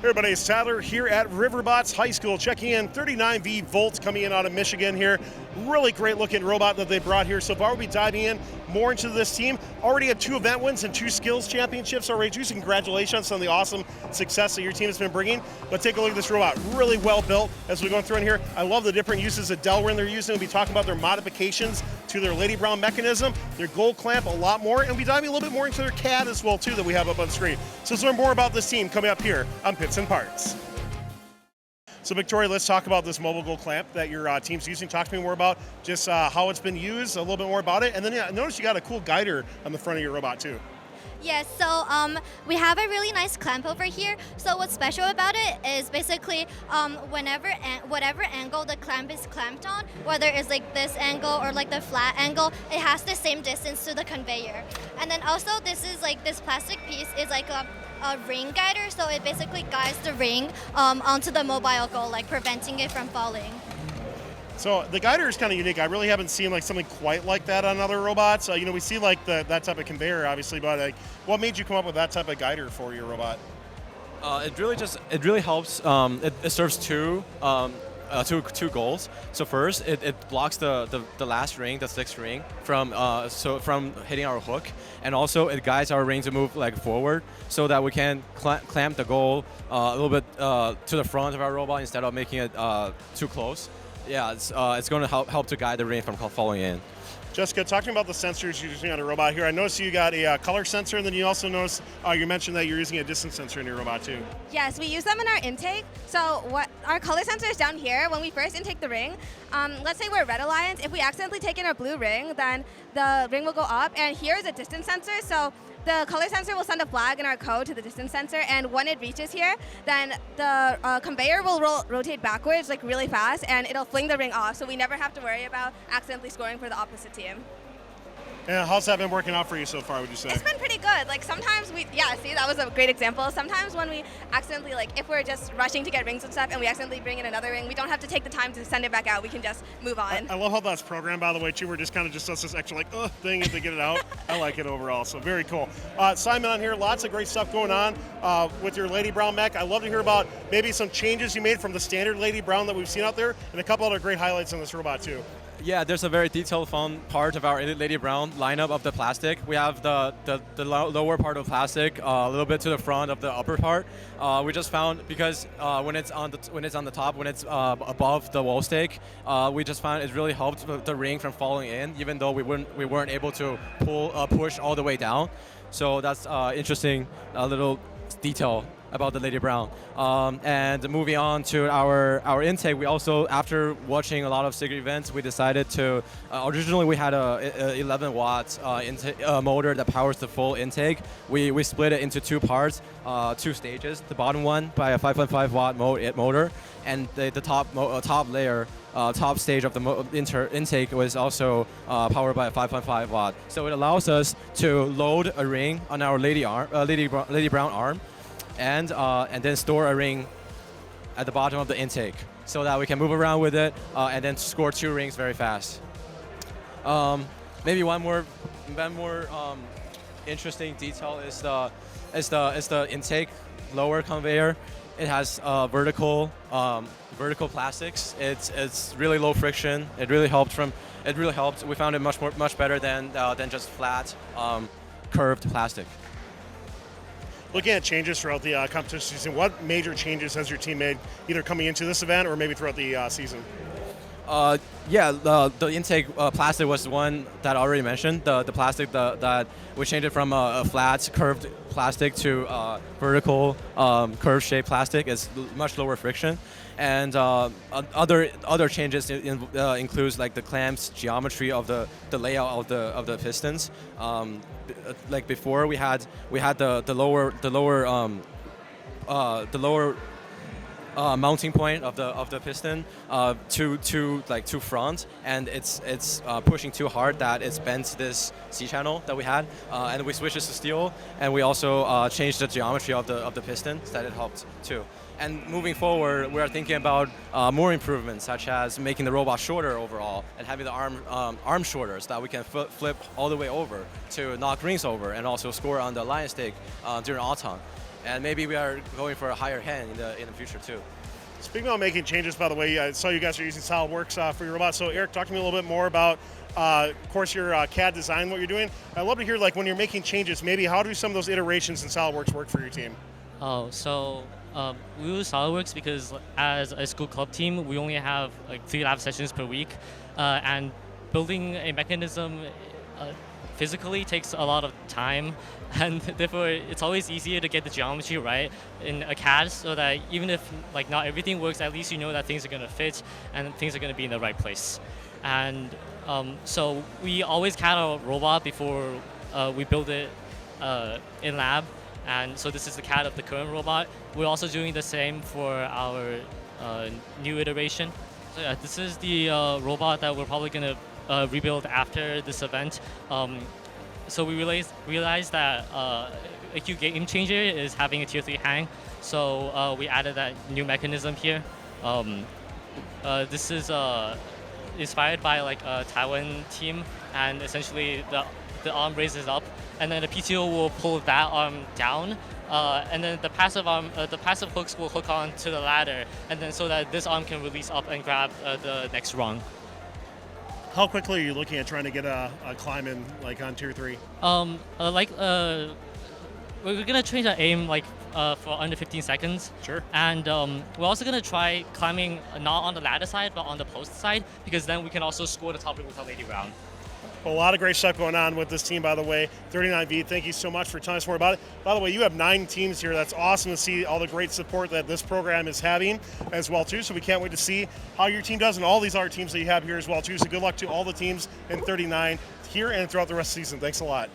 Hey everybody, it's Tyler here at Riverbots High School, checking in 39V Volts coming in out of Michigan here. Really great looking robot that they brought here so far. We'll be diving in more into this team. Already had 2 event wins and 2 skills championships already too, so congratulations on the awesome success that your team has been bringing. But take a look at this robot, really well built as we're going through in here. I love the different uses of delrin they're using. We'll be talking about their modifications to their Lady Brown mechanism, their gold clamp a lot more, and we'll be diving a little bit more into their CAD as well too that we have up on screen. So let's learn more about this team coming up here on Pits and Parts. So Victoria, let's talk about this mobile gold clamp that your team's using. Talk to me more about just how it's been used, a little bit more about it, and then I noticed you got a cool guider on the front of your robot too. Yes, so we have a really nice clamp over here. So what's special about it is basically whatever angle the clamp is clamped on, whether it's like this angle or like the flat angle, it has the same distance to the conveyor. And then also this plastic piece is like a ring guider, so it basically guides the ring onto the mobile goal, like preventing it from falling. So the guider is kind of unique. I really haven't seen like something quite like that on other robots. You know, we see like that type of conveyor, obviously, but like, what made you come up with that type of guider for your robot? It really helps. It serves two goals. So first, it blocks the last ring, the 6th ring, from hitting our hook, and also it guides our ring to move like forward, so that we can clamp the goal a little bit to the front of our robot instead of making it too close. Yeah, it's going to help to guide the ring from falling in. Jessica, talking about the sensors you're using on a robot here, I noticed you got a color sensor, and then you also noticed, you mentioned that you're using a distance sensor in your robot too. Yes, we use them in our intake. So what our color sensor is down here. When we first intake the ring, let's say we're Red Alliance, if we accidentally take in our blue ring, then the ring will go up, and here is a distance sensor. So the color sensor will send a flag in our code to the distance sensor, and when it reaches here, then the conveyor will rotate backwards like really fast, and it'll fling the ring off, so we never have to worry about accidentally scoring for the opposite team. And how's that been working out for you so far, would you say? It's been pretty good. Like sometimes see, that was a great example. Sometimes when we accidentally, like if we're just rushing to get rings and stuff and we accidentally bring in another ring, we don't have to take the time to send it back out. We can just move on. I love how that's programmed, by the way, too. We're just kind of just does this extra like, thing to get it out. I like it overall, so very cool. Simon on here, lots of great stuff going on with your Lady Brown mech. I love to hear about maybe some changes you made from the standard Lady Brown that we've seen out there, and a couple other great highlights on this robot, too. Yeah, there's a very detailed fun part of our Lady Brown lineup of the plastic. We have the lower part of plastic, a little bit to the front of the upper part. We just found because when it's on the top, when it's above the wall stake, we just found it really helped the ring from falling in, even though we weren't able to push all the way down. So that's interesting little detail about the Lady Brown. And moving on to our intake, we also, after watching a lot of secret events, we decided to, originally we had a 11 watts motor that powers the full intake. We split it into 2 parts, 2 stages. The bottom one by a 5.5 watt motor, and the top layer, top stage of the intake was also powered by a 5.5 watt. So it allows us to load a ring on our Lady Brown arm, and then store a ring at the bottom of the intake so that we can move around with it and then score 2 rings very fast. Maybe one more interesting detail is the intake lower conveyor. It has vertical plastics. It's really low friction. It really helped. We found it much better than just flat curved plastic. Looking at changes throughout the competition season, what major changes has your team made, either coming into this event or maybe throughout the season? The intake plastic was one that I already mentioned. The plastic that we changed it from a flat curved plastic to vertical curved shaped plastic. Is much lower friction, and other changes includes like the clamps, geometry of the layout of the pistons. Like before, we had the lower mounting point of the piston to front, and it's pushing too hard that it's bent this C channel that we had, and we switched this to steel, and we also changed the geometry of the piston so that it helped too. And moving forward, we are thinking about more improvements, such as making the robot shorter overall and having the arm shorter so that we can flip all the way over to knock rings over and also score on the line stake during autumn. and maybe we are going for a higher hand in the future too. Speaking about making changes, by the way, I saw you guys are using Solidworks for your robots. So Eric, talk to me a little bit more about, of course, your CAD design, what you're doing. I'd love to hear, like, when you're making changes, maybe how do some of those iterations in Solidworks work for your team? We use SolidWorks because as a school club team, we only have like 3 lab sessions per week, and building a mechanism physically takes a lot of time, and therefore it's always easier to get the geometry right in a CAD, so that even if like not everything works, at least you know that things are going to fit and things are going to be in the right place. And so we always CAD a robot before we build it in lab. And so this is the CAD of the current robot. We're also doing the same for our new iteration. So yeah, this is the robot that we're probably going to rebuild after this event. So we realized that a huge game changer is having a tier 3 hang. So we added that new mechanism here. This is inspired by like a Taiwan team, and essentially the arm raises up, and then the PTO will pull that arm down, and then the passive hooks will hook on to the ladder, and then so that this arm can release up and grab the next rung. How quickly are you looking at trying to get a climb in, like on tier 3? We're gonna change our aim like for under 15 seconds. Sure. And we're also gonna try climbing not on the ladder side, but on the post side, because then we can also score the top ring with our lady round. Well, a lot of great stuff going on with this team, by the way. 39V, thank you so much for telling us more about it. By the way, you have 9 teams here. That's awesome to see all the great support that this program is having as well, too. So we can't wait to see how your team does and all these other teams that you have here as well, too. So good luck to all the teams in 39 here and throughout the rest of the season. Thanks a lot.